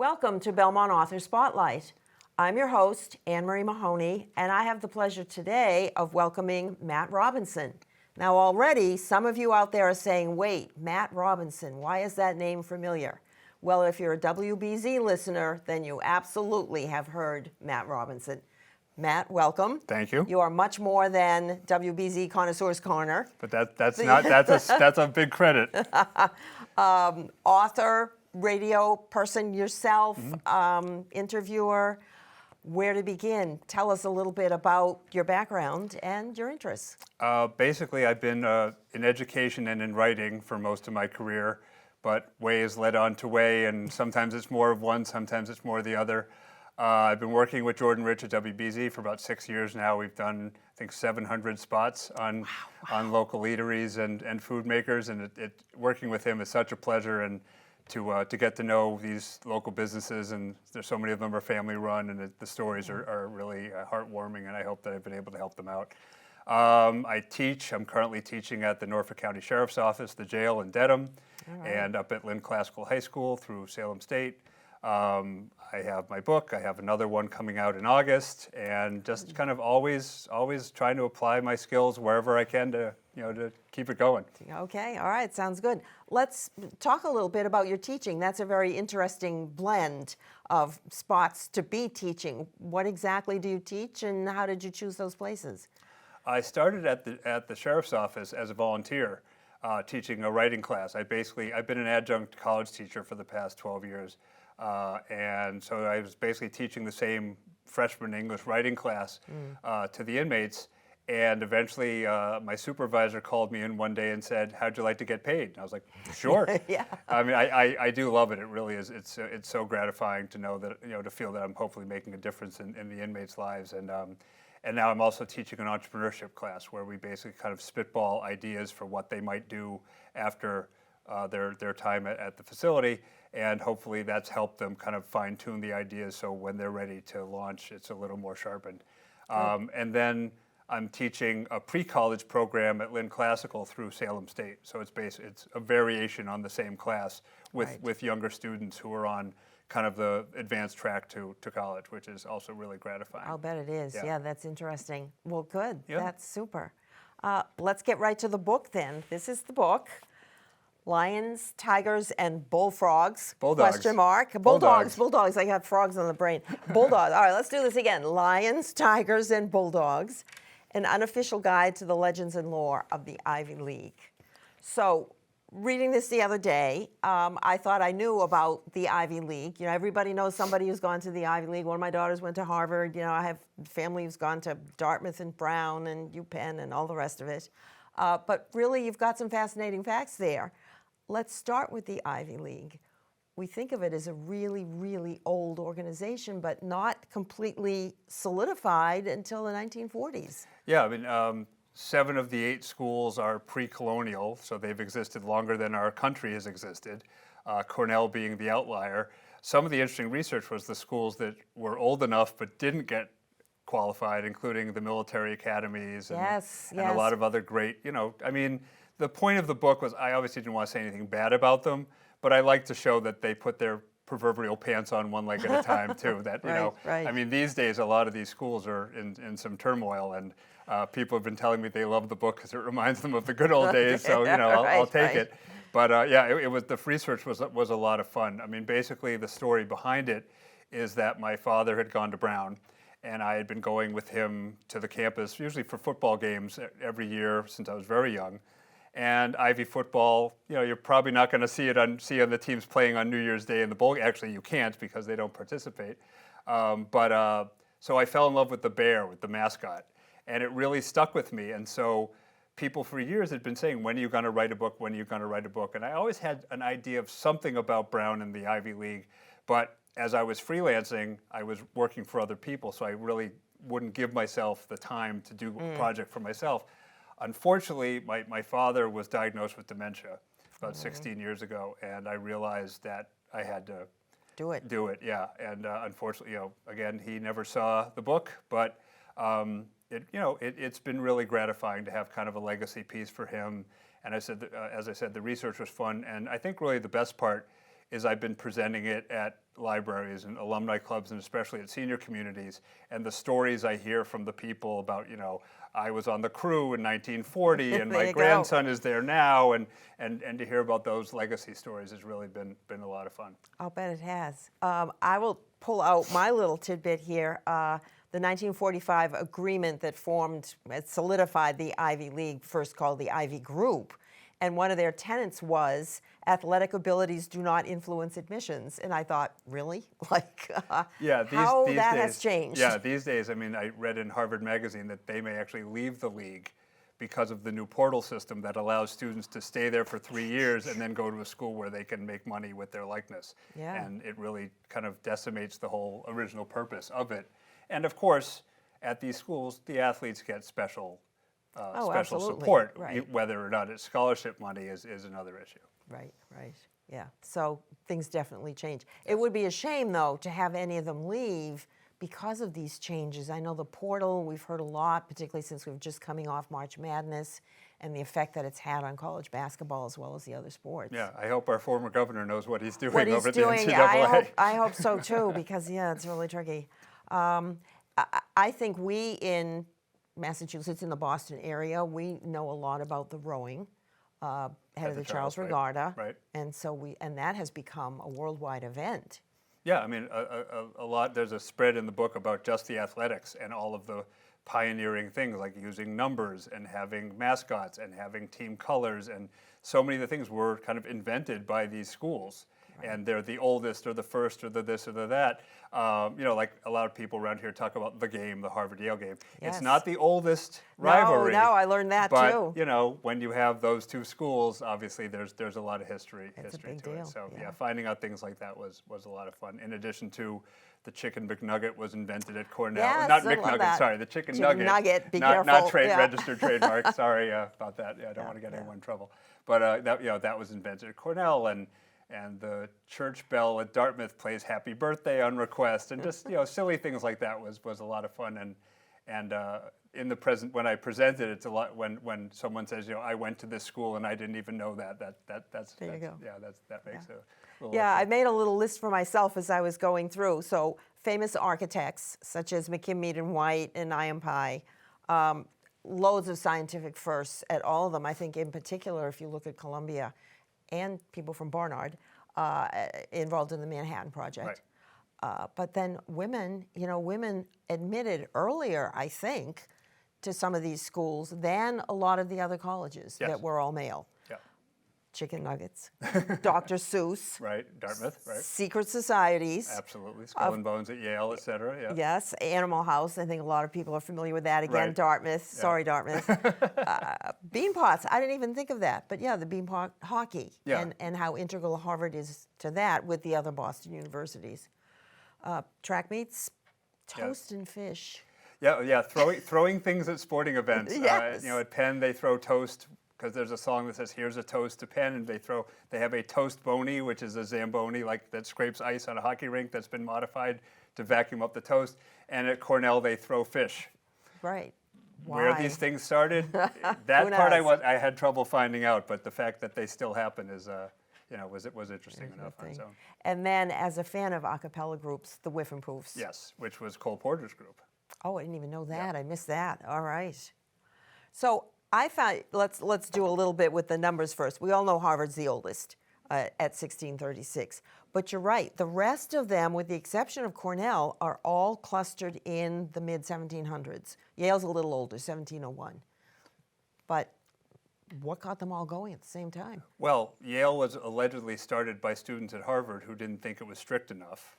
Welcome to Belmont Author Spotlight. I'm your host, Anne-Marie Mahoney, and I have the pleasure today of welcoming Matt Robinson. Now already, some of you out there are saying, wait, Matt Robinson, why is that name familiar? Well, if you're a WBZ listener, then you absolutely have heard Matt Robinson. Matt, welcome. Thank you. You are much more than WBZ Connoisseur's Corner. But that's a big credit. Author, radio person yourself, interviewer. Where to begin? Tell us a little bit about your background and your interests. Basically, I've been in education and in writing for most of my career, but way has led on to way, and sometimes it's more of one, sometimes it's more of the other. I've been working with Jordan Rich at WBZ for about 6 years now. We've done, I think, 700 spots on local eateries and food makers, and working with him is such a pleasure, and to get to know these local businesses, and there's so many of them are family run, and the stories are really heartwarming, and I hope that I've been able to help them out. I teach. I'm currently teaching at the Norfolk County Sheriff's Office, the jail in Dedham, and up at Lynn Classical High School through Salem State. I have my book. I have another one coming out in August, and just kind of always trying to apply my skills wherever I can to keep it going. Okay, all right, sounds good. Let's talk a little bit about your teaching. That's a very interesting blend of spots to be teaching. What exactly do you teach, and how did you choose those places? I started at the sheriff's office as a volunteer, teaching a writing class. I've been an adjunct college teacher for the past 12 years. And so I was basically teaching the same freshman English writing class to the inmates. And eventually my supervisor called me in one day and said, "How'd you like to get paid?" And I was like, "Sure." Yeah. I mean, I do love it. It really is. It's so gratifying to know that, to feel that I'm hopefully making a difference in the inmates' lives. And now I'm also teaching an entrepreneurship class where we basically kind of spitball ideas for what they might do after their time at the facility, and hopefully that's helped them kind of fine-tune the ideas so when they're ready to launch, it's a little more sharpened. And then I'm teaching a pre-college program at Lynn Classical through Salem State. So it's a variation on the same class with younger students who are on kind of the advanced track to college, which is also really gratifying. I'll bet it is. Yeah, that's interesting. Well, good. Yep. That's super. Let's get right to the book then. This is the book. Lions, Tigers, and Bullfrogs. Bulldogs. Question mark. Bulldogs. I got frogs on the brain. Bulldogs. All right, let's do this again. Lions, Tigers, and Bulldogs. An unofficial guide to the legends and lore of the Ivy League. So, reading this the other day, I thought I knew about the Ivy League. Everybody knows somebody who's gone to the Ivy League. One of my daughters went to Harvard. I have family who's gone to Dartmouth and Brown and UPenn and all the rest of it. But really, you've got some fascinating facts there. Let's start with the Ivy League. We think of it as a really, really old organization, but not completely solidified until the 1940s. Yeah, I mean, 7 of the 8 schools are pre-colonial, so they've existed longer than our country has existed, Cornell being the outlier. Some of the interesting research was the schools that were old enough but didn't get qualified, including the military academies and a lot of other great, I mean, the point of the book was I obviously didn't want to say anything bad about them, but I like to show that they put their proverbial pants on one leg at a time too. That I mean, these days a lot of these schools are in some turmoil, and people have been telling me they love the book because it reminds them of the good old days. So I'll take it. But it was the research was a lot of fun. I mean, basically the story behind it is that my father had gone to Brown, and I had been going with him to the campus usually for football games every year since I was very young. And Ivy football, you're probably not going to see on the teams playing on New Year's Day in the bowl. Actually, you can't because they don't participate. So I fell in love with the bear, with the mascot, and it really stuck with me. And so people for years had been saying, "When are you going to write a book? When are you going to write a book?" And I always had an idea of something about Brown and the Ivy League, but as I was freelancing, I was working for other people, so I really wouldn't give myself the time to do a project for myself. Unfortunately, my father was diagnosed with dementia about 16 years ago, and I realized that I had to do it, yeah. And unfortunately, again, he never saw the book, but it's been really gratifying to have kind of a legacy piece for him. And as I said, the research was fun, and I think really the best part is I've been presenting it at libraries and alumni clubs, and especially at senior communities. And the stories I hear from the people about, I was on the crew in 1940, and my grandson is there now, and to hear about those legacy stories has really been a lot of fun. I'll bet it has. I will pull out my little tidbit here. The 1945 agreement that solidified the Ivy League, first called the Ivy Group, and one of their tenets was athletic abilities do not influence admissions. And I thought, really? How that has changed. Yeah, these days, I mean, I read in Harvard Magazine that they may actually leave the league because of the new portal system that allows students to stay there for 3 years and then go to a school where they can make money with their likeness. Yeah. And it really kind of decimates the whole original purpose of it. And of course, at these schools, the athletes get special support. Right. Whether or not it's scholarship money is another issue. Right. Yeah. So things definitely change. It would be a shame, though, to have any of them leave because of these changes. I know the portal, we've heard a lot, particularly since we've just coming off March Madness and the effect that it's had on college basketball as well as the other sports. Yeah, I hope our former governor knows what he's doing over at the NCAA. I hope so, too, because, it's really tricky. I think we in Massachusetts, in the Boston area, we know a lot about the rowing, head of the Charles Regatta, right. And so that has become a worldwide event. Yeah, I mean, a lot. There's a spread in the book about just the athletics and all of the pioneering things like using numbers and having mascots and having team colors, and so many of the things were kind of invented by these schools. And they're the oldest or the first or the this or the that. Like a lot of people around here talk about the game, the Harvard-Yale game. Yes. It's not the oldest rivalry. No, I learned that too. But, when you have those two schools, obviously there's a lot of history It's a big to deal. it. So finding out things like that was a lot of fun. In addition to the chicken McNugget was invented at Cornell. Yes, Not I love McNugget, that. sorry, the chicken nugget. Be not careful. registered trademark. Sorry about that. Yeah, I don't want to get anyone in trouble. But that was invented at Cornell, and the church bell at Dartmouth plays "Happy Birthday" on request, and just silly things like that was a lot of fun. And in the present, when I presented, it's a lot when someone says, I went to this school and I didn't even know that. That's there you go. Yeah, that makes a little. Yeah, I made a little list for myself as I was going through. So famous architects such as McKim, Mead and White and I.M. Loads of scientific firsts at all of them. I think in particular, if you look at Columbia, and people from Barnard involved in the Manhattan Project. Right. But then women admitted earlier, I think, to some of these schools than a lot of the other colleges that were all male. Yeah. Chicken nuggets, Dr. Seuss. Right, Dartmouth, right. Secret societies. Absolutely, Skull and Bones at Yale, et cetera. Yeah. Yes, Animal House. I think a lot of people are familiar with that. Again, Right. Dartmouth. Yeah. Sorry, Dartmouth. Bean pots. I didn't even think of that. But yeah, the bean pot hockey and how integral Harvard is to that with the other Boston universities. Track meets, toast and fish. Yeah. Throwing things at sporting events. Yes. At Penn they throw toast because there's a song that says "Here's a toast to Penn," and they have a toast bony, which is a Zamboni that scrapes ice on a hockey rink that's been modified to vacuum up the toast. And at Cornell they throw fish. Right. Why? Where these things started, that part I had trouble finding out, but the fact that they still happen is was interesting enough on its own. And then, as a fan of a cappella groups, the Whiffenpoofs. Yes, which was Cole Porter's group. Oh, I didn't even know that. I missed that. All right. So I found let's do a little bit with the numbers first. We all know Harvard's the oldest at 1636, but you're right. The rest of them, with the exception of Cornell, are all clustered in the mid 1700s. Yale's a little older, 1701. But what got them all going at the same time? Well, Yale was allegedly started by students at Harvard who didn't think it was strict enough.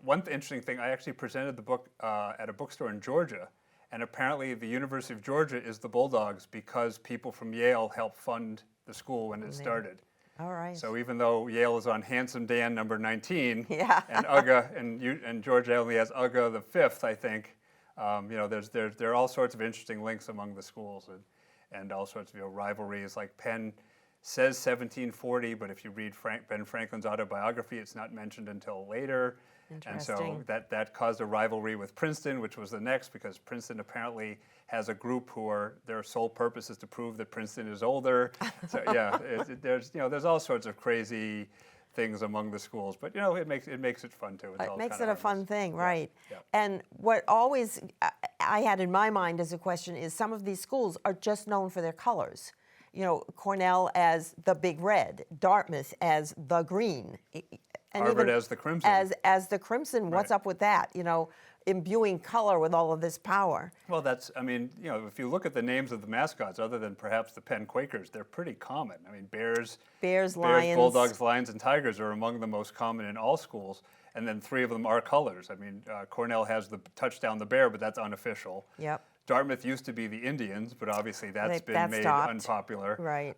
One interesting thing, I actually presented the book at a bookstore in Georgia, and apparently the University of Georgia is the Bulldogs because people from Yale helped fund the school when it started. All right. So even though Yale is on Handsome Dan number 19, Yeah. and UGA and Georgia only has UGA the 5th, I think. There are all sorts of interesting links among the schools and all sorts of rivalries. Like Penn says 1740, but if you read Ben Franklin's autobiography, it's not mentioned until later. And so that caused a rivalry with Princeton, which was the next, because Princeton apparently has a group their sole purpose is to prove that Princeton is older. So yeah, there's all sorts of crazy things among the schools. But it makes it fun too. It's all It makes kinda it a fun harmless. thing, Yeah, right? yeah. And what always I had in my mind as a question is some of these schools are just known for their colors. Cornell as the big red, Dartmouth as the green, and Harvard even as the crimson. As the crimson. What's Right. up with that? Imbuing color with all of this power. Well, if you look at the names of the mascots, other than perhaps the Penn Quakers, they're pretty common. I mean, Bears, Lions, Bulldogs, Lions, and Tigers are among the most common in all schools. And then 3 of them are colors. I mean, Cornell has the touchdown, the bear, but that's unofficial. Yep. Dartmouth used to be the Indians, but obviously that's been that made stopped. unpopular. Right.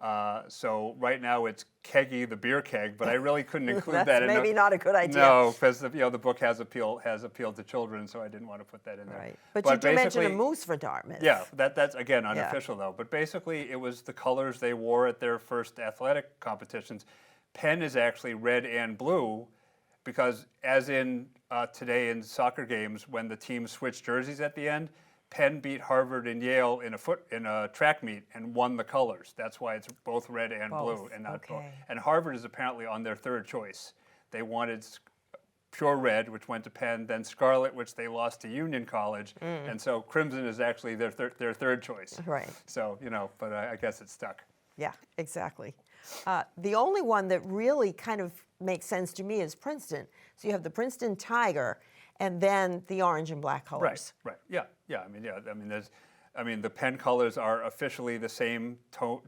So right now it's Keggy, the beer keg, but I really couldn't include that. That's in maybe not a good idea. No, because the book has appealed to children, so I didn't want to put that in there. Right. But you do mention a basically- moose for Dartmouth. Yeah, that's again unofficial though. But basically, it was the colors they wore at their first athletic competitions. Penn is actually red and blue, because as in today in soccer games, when the teams switched jerseys at the end, Penn beat Harvard and Yale in a track meet and won the colors. That's why it's both red and blue Both, and not both. okay. And Harvard is apparently on their third choice. They wanted pure red, which went to Penn, then scarlet, which they lost to Union College, and so crimson is actually their third choice. Right. So but I guess it's stuck. Yeah, exactly. The only one that really kind of makes sense to me is Princeton. So you have the Princeton Tiger, and then the orange and black colors. Right. Yeah. The Penn colors are officially the same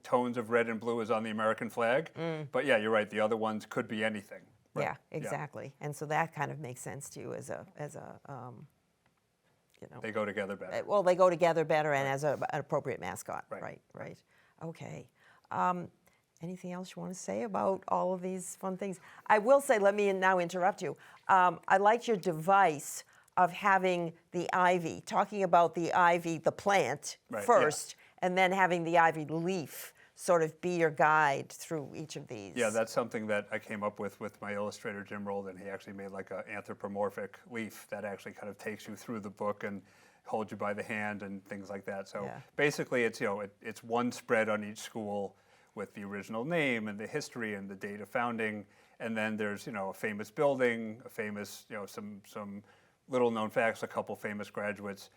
tones of red and blue as on the American flag. But yeah, you're right. The other ones could be anything. Right. Yeah, exactly. And so that kind of makes sense to you as a They go together better. well, they go together better and as an appropriate mascot. Right. Right. Okay. Anything else you want to say about all of these fun things? I will say, let me now interrupt you. I liked your device of having the ivy, talking about the ivy, the plant Right, first, and then having the ivy leaf sort of be your guide through each of these. Yeah, that's something that I came up with my illustrator, Jim Roldan. He actually made like an anthropomorphic leaf that actually kind of takes you through the book and holds you by the hand and things like that. So basically it's, it's one spread on each school with the original name and the history and the date of founding. And then there's, a famous building, a famous, some little known facts, a couple famous graduates.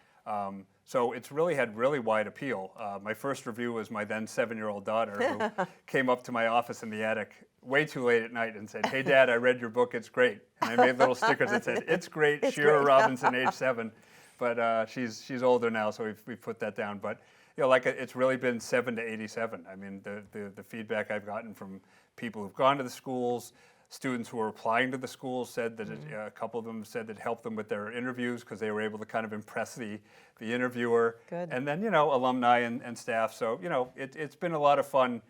So it's really had really wide appeal. My first review was my then 7-year-old daughter who came up to my office in the attic way too late at night and said, "Hey Dad, I read your book, it's great." And I made little stickers that said, "It's great, Shira great." Robinson, age 7. But she's older now, so we've put that down. But it's really been 7 to 87. I mean, the feedback I've gotten from people who've gone to the schools, students who are applying to the schools said that a couple of them said that helped them with their interviews because they were able to kind of impress the interviewer. Good. And then, alumni and staff. So, it's been a lot of fun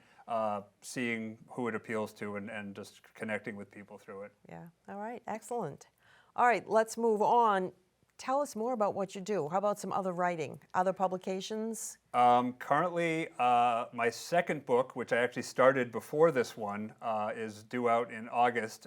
seeing who it appeals to and just connecting with people through it. Yeah. All right. Excellent. All right. Let's move on. Tell us more about what you do. How about some other writing, other publications? Currently, my second book, which I actually started before this one, is due out in August.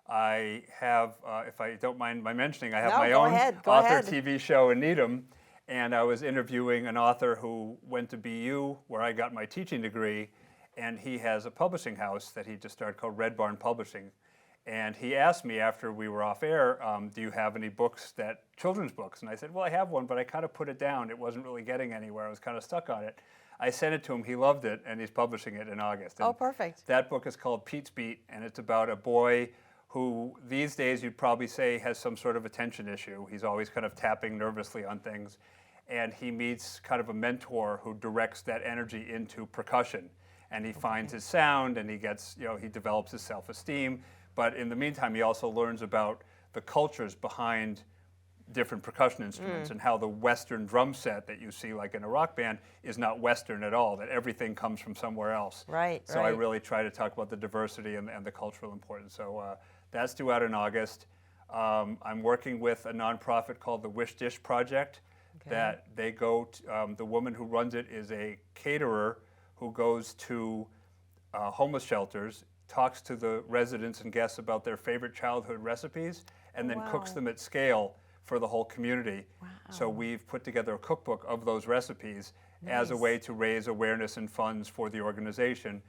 I have, if I don't mind my mentioning, I have my go own ahead. author TV show in Needham, and I was interviewing an author who went to BU, where I got my teaching degree, and he has a publishing house that he just started called Red Barn Publishing. And he asked me after we were off air, do you have any children's books? And I said, well, I have one, but I kind of put it down. It wasn't really getting anywhere. I was kind of stuck on it. I sent it to him. He loved it, and he's publishing it in August. And perfect. That book is called Pete's Beat, and it's about a boy who these days you'd probably say has some sort of attention issue. He's always kind of tapping nervously on things. And he meets kind of a mentor who directs that energy into percussion. And he finds his sound, and he gets, he develops his self-esteem. But in the meantime, he also learns about the cultures behind different percussion instruments and how the Western drum set that you see like in a rock band is not Western at all, that everything comes from somewhere else. Right, So I really try to talk about the diversity and the cultural importance. So that's due out in August. I'm working with a nonprofit called the Wish Dish Project that they go to, the woman who runs it is a caterer who goes to homeless shelters, talks to the residents and guests about their favorite childhood recipes, and then cooks them at scale for the whole community. Wow. So we've put together a cookbook of those recipes as a way to raise awareness and funds for the organization.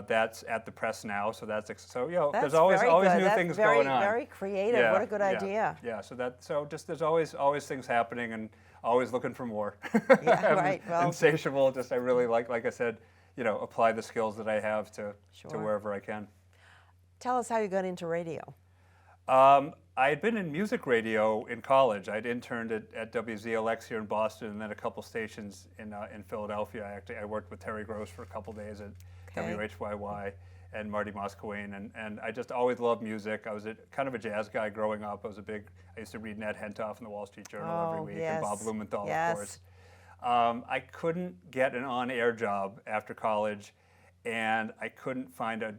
That's at the press now, so that's so That's there's always very always good. new That's things very, going on. very creative. Yeah, What a good yeah, idea. Yeah, so just there's always things happening and always looking for more. Yeah, right. Well, Insatiable. Just I really like I said, apply the skills that I have to Sure. wherever I can. tell us how you got into radio. I had been in music radio in college. I'd interned at WZLX here in Boston, and then a couple stations in Philadelphia. I worked with Terry Gross for a couple days at Okay. WHYY and Marty Moscowain, and I just always loved music. I was kind of a jazz guy growing up. I used to read Ned Hentoff in the Wall Street Journal every week, and Bob yes. Blumenthal, Yes. of course. I couldn't get an on-air job after college, and I couldn't find a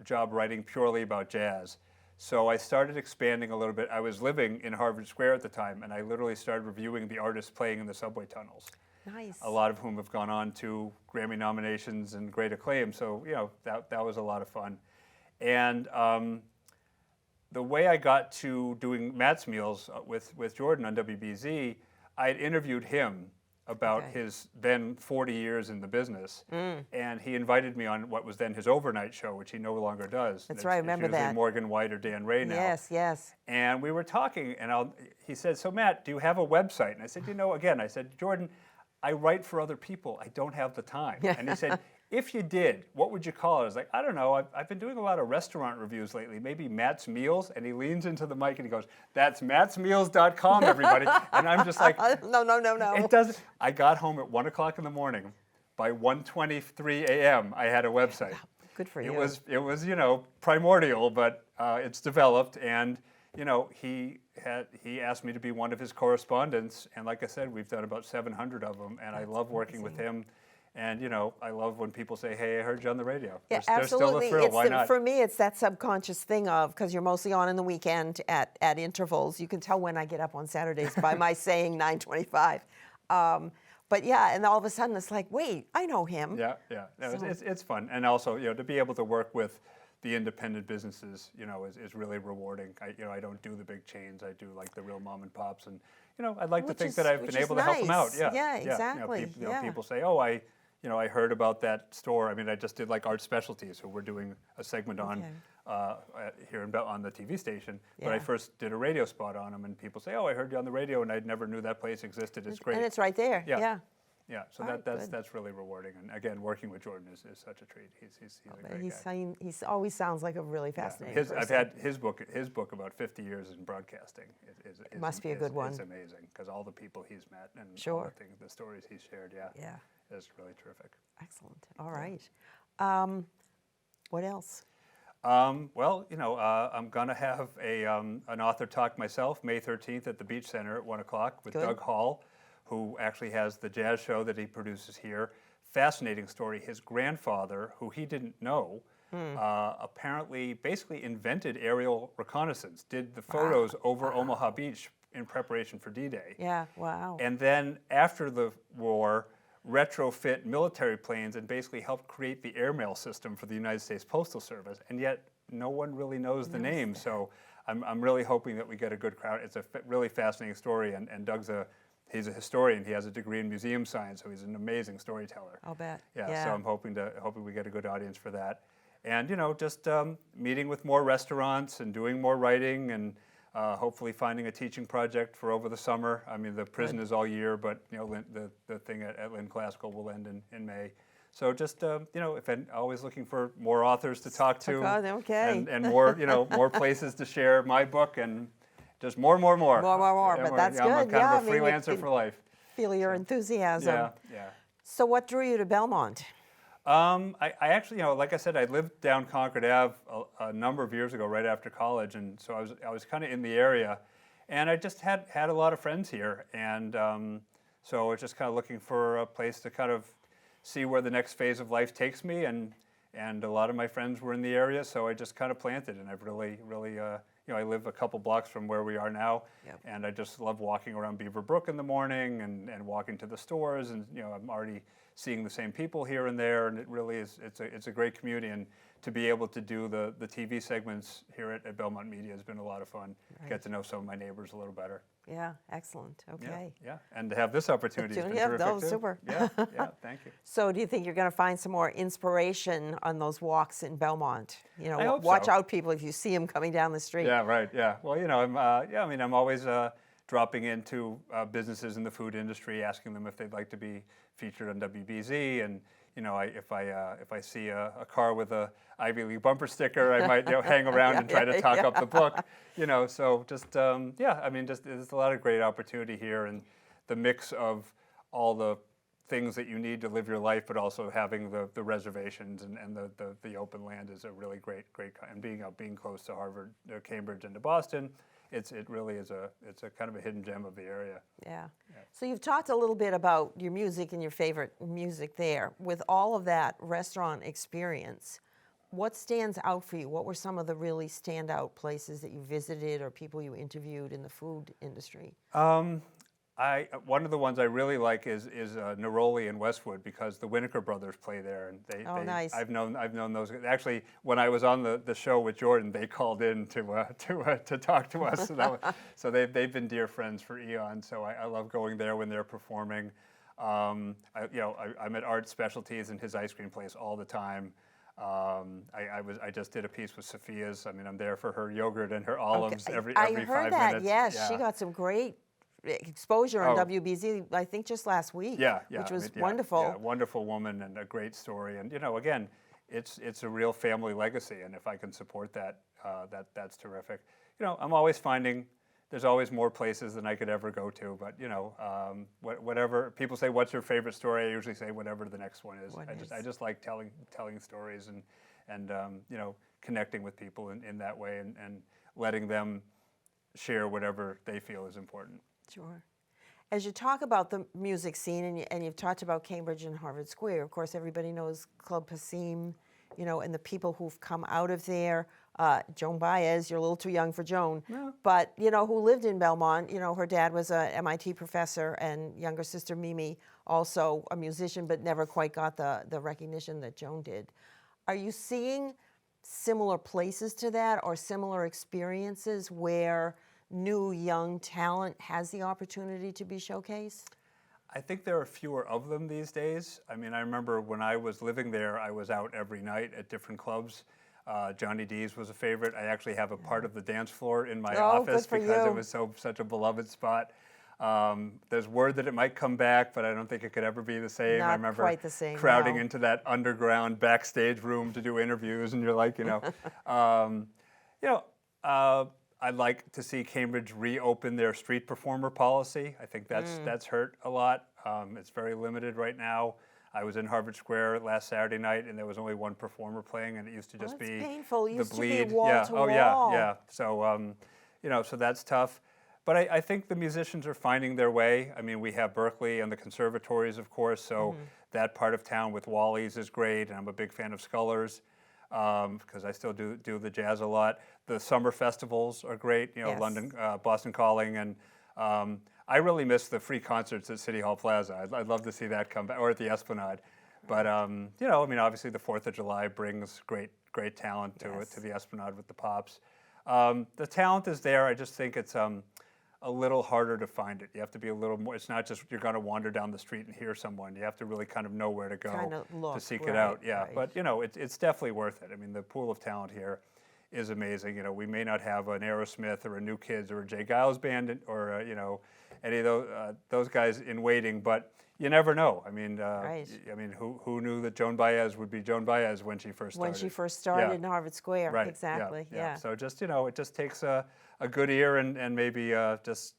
job writing purely about jazz. So I started expanding a little bit. I was living in Harvard Square at the time, and I literally started reviewing the artists playing in the subway tunnels. Nice. A lot of whom have gone on to Grammy nominations and great acclaim. So that was a lot of fun. And the way I got to doing Matt's Meals with Jordan on WBZ, I had interviewed him about Okay. his then 40 years in the business, and he invited me on what was then his overnight show, which he no longer does. That's right, I remember it's usually that. Morgan White or Dan Ray now. Yes, yes. And we were talking, and he said, "So Matt, do you have a website?" And I said, again, I said, "Jordan, I write for other people. I don't have the time." And he said, "If you did, what would you call it?" I was like, "I don't know. I've been doing a lot of restaurant reviews lately. Maybe Matt's Meals." And he leans into the mic and he goes, "That's mattsmeals.com, everybody." And I'm just like, No. it doesn't. I got home at 1 o'clock in the morning. By 1:23 a.m., I had a website. Good for you. It was primordial, but it's developed, and he asked me to be one of his correspondents, and like I said, we've done about 700 of them, and I love working with him. And I love when people say, "Hey, I heard you on the radio." Yeah, There's still a absolutely. thrill. Why not? For me, it's that subconscious thing of, because you're mostly on in the weekend at intervals. You can tell when I get up on Saturdays by my saying 9:25. But yeah, and all of a sudden it's like, wait, I know him. Yeah. No, So- it's fun, and also to be able to work with the independent businesses, is really rewarding. I don't do the big chains. I do like the real mom and pops, and I'd like to Which think is- that I've which been is able to help them out. nice. Yeah, Yeah, exactly. Yeah. People say, "Oh, I heard about that store." I mean, I just did like Art Specialties, who we're doing a segment on here on the TV station. But I Yeah. first did a radio spot on them, and people say, "Oh, I heard you on the radio," and I never knew that place existed. It's great. And it's right there. Yeah. Yeah, so All right, good. that's really rewarding, and again, working with Jordan is such a treat. He's a great guy. He always sounds like a really fascinating I've person. had his book about 50 years in broadcasting. It must be a good one. It's amazing because all the people he's met and all Sure. the stories he's shared. Yeah, Yeah. it's really terrific. Excellent. All right. What else? Well, I'm gonna have an author talk myself May 13th at the Beach Center at 1 o'clock with Good. Doug Hall, who actually has the jazz show that he produces here. Fascinating story. His grandfather, who he didn't know, apparently basically invented aerial reconnaissance, did the photos over Omaha Beach in preparation for D-Day. Yeah, wow. And then after the war, retrofit military planes and basically helped create the airmail system for the United States Postal Service. And yet no one really knows the name. So I'm really hoping that we get a good crowd. It's a really fascinating story, and Doug's he's a historian. He has a degree in museum science, so he's an amazing storyteller. I'll bet. Yeah. So I'm hoping we get a good audience for that, and just meeting with more restaurants and doing more writing, and hopefully finding a teaching project for over the summer. I mean, the prison is all year, but the thing at Lynn Classical will end in May. So just always looking for more authors to talk to, Okay. and more more places to share my book, and just more. More, Yeah, but that's I'm good. kind Yeah, of a freelancer for life. Feel your enthusiasm. Yeah. So what drew you to Belmont? I actually, like I said, I lived down Concord Ave a number of years ago, right after college, and so I was kind of in the area, and I just had a lot of friends here, and so I was just kind of looking for a place to kind of see where the next phase of life takes me, and a lot of my friends were in the area, so I just kind of planted, and I've really I live a couple blocks from where we are now, and I just love walking around Beaver Brook in the morning and walking to the stores, and I'm already seeing the same people here and there, and it really is it's a great community. And to be able to do the TV segments here at Belmont Media has been a lot of fun. Right. Get to know some of my neighbors a little better. Yeah, excellent. Okay. Yeah, and to have this opportunity has been terrific no, too. super. Yeah, thank you. So do you think you're going to find some more inspiration on those walks in Belmont? You know, I hope watch so. out, people, if you see them coming down the street. Yeah, right. Yeah. Well, I'm always dropping into businesses in the food industry, asking them if they'd like to be featured on WBZ, and if I see a car with a Ivy League bumper sticker, I might hang around and try to talk up the book. So just there's a lot of great opportunity here, and the mix of all the things that you need to live your life, but also having the reservations and the open land is a really great, and being close to Harvard, Cambridge, and to Boston, it really is it's a kind of a hidden gem of the area. Yeah. So you've talked a little bit about your music and your favorite music there. With all of that restaurant experience, what stands out for you? What were some of the really standout places that you visited or people you interviewed in the food industry? One of the ones I really like is Neroli in Westwood, because the Winokur brothers play there, and nice. I've known those. Actually, when I was on the show with Jordan, they called in to talk to us. So they've been dear friends for eons. So I love going there when they're performing. I'm at Art Specialties and his ice cream place all the time. I just did a piece with Sophia's. I mean, I'm there for her yogurt and her olives every 5 minutes. I heard that. Yes, she got some great exposure on WBZ, I think just last week. Yeah, which was wonderful. Yeah, wonderful woman and a great story. And again, it's a real family legacy, and if I can support that, that's terrific. I'm always finding there's always more places than I could ever go to, but whatever people say, what's your favorite story? I usually say whatever the next one is. I just like telling stories and connecting with people in that way, and letting them share whatever they feel is important. Sure. As you talk about the music scene, and you've talked about Cambridge and Harvard Square, of course, everybody knows Club Passim, and the people who've come out of there. Joan Baez, you're a little too young for Joan, but, who lived in Belmont. Her dad was a MIT professor, and younger sister Mimi, also a musician, but never quite got the recognition that Joan did. Are you seeing similar places to that, or similar experiences where new young talent has the opportunity to be showcased? I think there are fewer of them these days. I mean, I remember when I was living there, I was out every night at different clubs. Johnny D's was a favorite. I actually have a part of the dance floor in my office because it was such a beloved spot. There's word that it might come back, but I don't think it could ever be the same. I remember quite the same, crowding into that underground backstage room to do interviews, and you're like, I'd like to see Cambridge reopen their street performer policy. I think that's hurt a lot. It's very limited right now. I was in Harvard Square last Saturday night, and there was only one performer playing, and it used to just be painful. It used the bleed. to be wall to wall. Yeah. So so that's tough. But I think the musicians are finding their way. I mean, we have Berkeley and the conservatories, of course. So that part of town with Wally's is great, and I'm a big fan of Scullers, because I still do the jazz a lot. The summer festivals are great, London, Boston Calling, and I really miss the free concerts at City Hall Plaza. I'd love to see that come back, or at the Esplanade. But obviously the 4th of July brings great talent to the Esplanade with the Pops. The talent is there. I just think it's a little harder to find it. You have to be a little more. It's not just you're going to wander down the street and hear someone. You have to really kind of know where to go to seek it out. Yeah, right. But it's definitely worth it. I mean, the pool of talent here is amazing. We may not have an Aerosmith or a New Kids or a Jay Giles band or any of those guys in waiting, but you never know. I mean, who knew that Joan Baez would be Joan Baez when she first started? When she first started in Harvard Square, right. Exactly. Yeah. So just it just takes a good ear and maybe just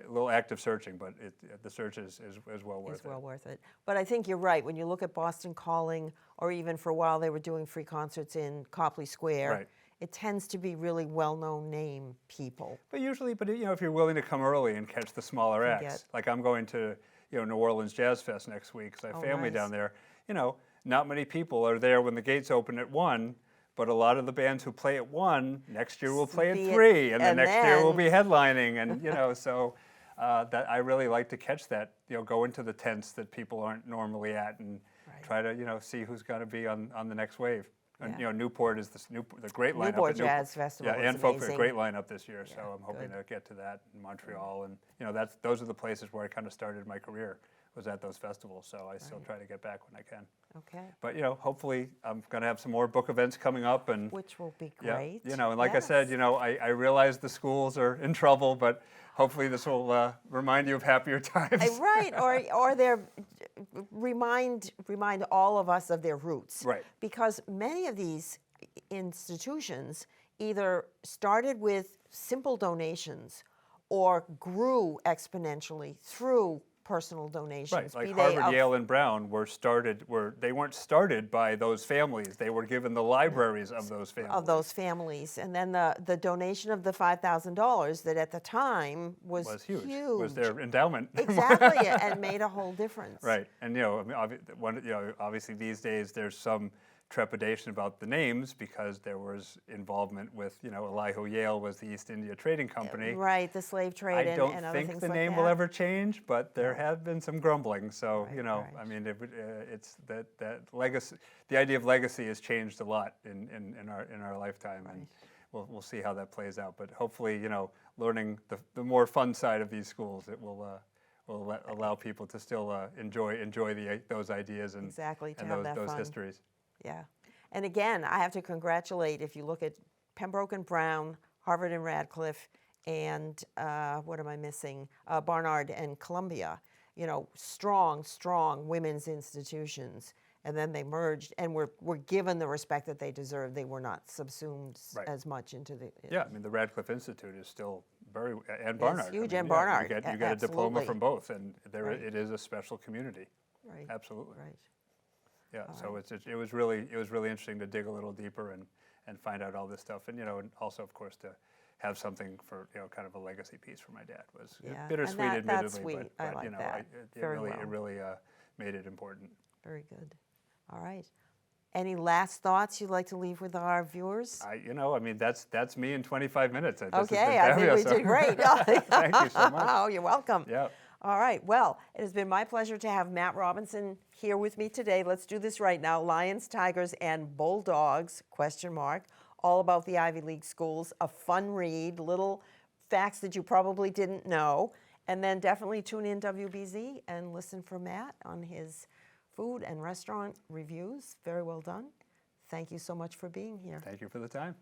a little active searching, but the search is well worth it. It's well worth it. But I think you're right. When you look at Boston Calling, or even for a while they were doing free concerts in Copley Square, right. It tends to be really well-known name people. But usually, if you're willing to come early and catch the smaller acts, like I'm going to New Orleans Jazz Fest next week because I have family down there. Not many people are there when the gates open at 1. But a lot of the bands who play at 1 next year will play at 3, and the next year will be headlining, and so that I really like to catch that. Go into the tents that people aren't normally at, and try to see who's going to be on the next wave. And Yeah. Newport is the great lineup. Newport at Jazz Festival Yeah, is and folk, a amazing. great lineup this year. So I'm hoping good. to get to that in Montreal, and those are the places where I kind of started my career, was at those festivals. So I still try to get back when I can. Okay. But hopefully I'm going to have some more book events coming up, and Which will be yeah, great. and like I said, Yes. I realize the schools are in trouble, but hopefully this will remind you of happier times. Right, or remind all of us of their roots. Right. Because many of these institutions either started with simple donations or grew exponentially through personal donations. Right, like be they Harvard, of- Yale, and Brown they weren't started by those families. They were given the libraries of those families. of those families, and then the donation of the $5,000 that at the time was huge. Was their endowment. Exactly, and made a whole difference. Right, and obviously these days there's some trepidation about the names because there was involvement with Elihu Yale was the East India Trading Company. Right, the slave trade I and don't other think things the like name that. will ever change, but there have been some grumbling. So Right, I right. mean, it's that legacy. The idea of legacy has changed a lot in our lifetime, and we'll see how that plays out. But hopefully, learning the more fun side of these schools, it will allow people to still enjoy those ideas and Exactly, to and have those that fun. histories. Yeah. And again, I have to congratulate, if you look at Pembroke and Brown, Harvard and Radcliffe, and what am I missing? Barnard and Columbia, strong women's institutions. And then they merged and were given the respect that they deserved. They were not subsumed as much into the... Yeah, I mean, the Radcliffe Institute is still and Barnard. huge, I mean, and yeah, Barnard, You get a diploma absolutely. from both, and Right. it is a special community. Right. Absolutely. Right. Yeah, so it was really interesting to dig a little deeper and find out all this stuff, and and also of course to have something for kind of a legacy piece for my dad was Yeah, and bittersweet, that's admittedly, sweet. but I like that. it Very really made it important. Very good. All right. Any last thoughts you'd like to leave with our viewers? I mean that's me in 25 minutes. This has been Okay, I think we fabulous. did great. Thank you so much. Oh, you're welcome. Yeah. All right. Well, it has been my pleasure to have Matt Robinson here with me today. Let's do this right now. Lions, Tigers, and Bulldogs, ? All about the Ivy League schools. A fun read, little facts that you probably didn't know. And then definitely tune in WBZ and listen for Matt on his food and restaurant reviews. Very well done. Thank you so much for being here. Thank you for the time.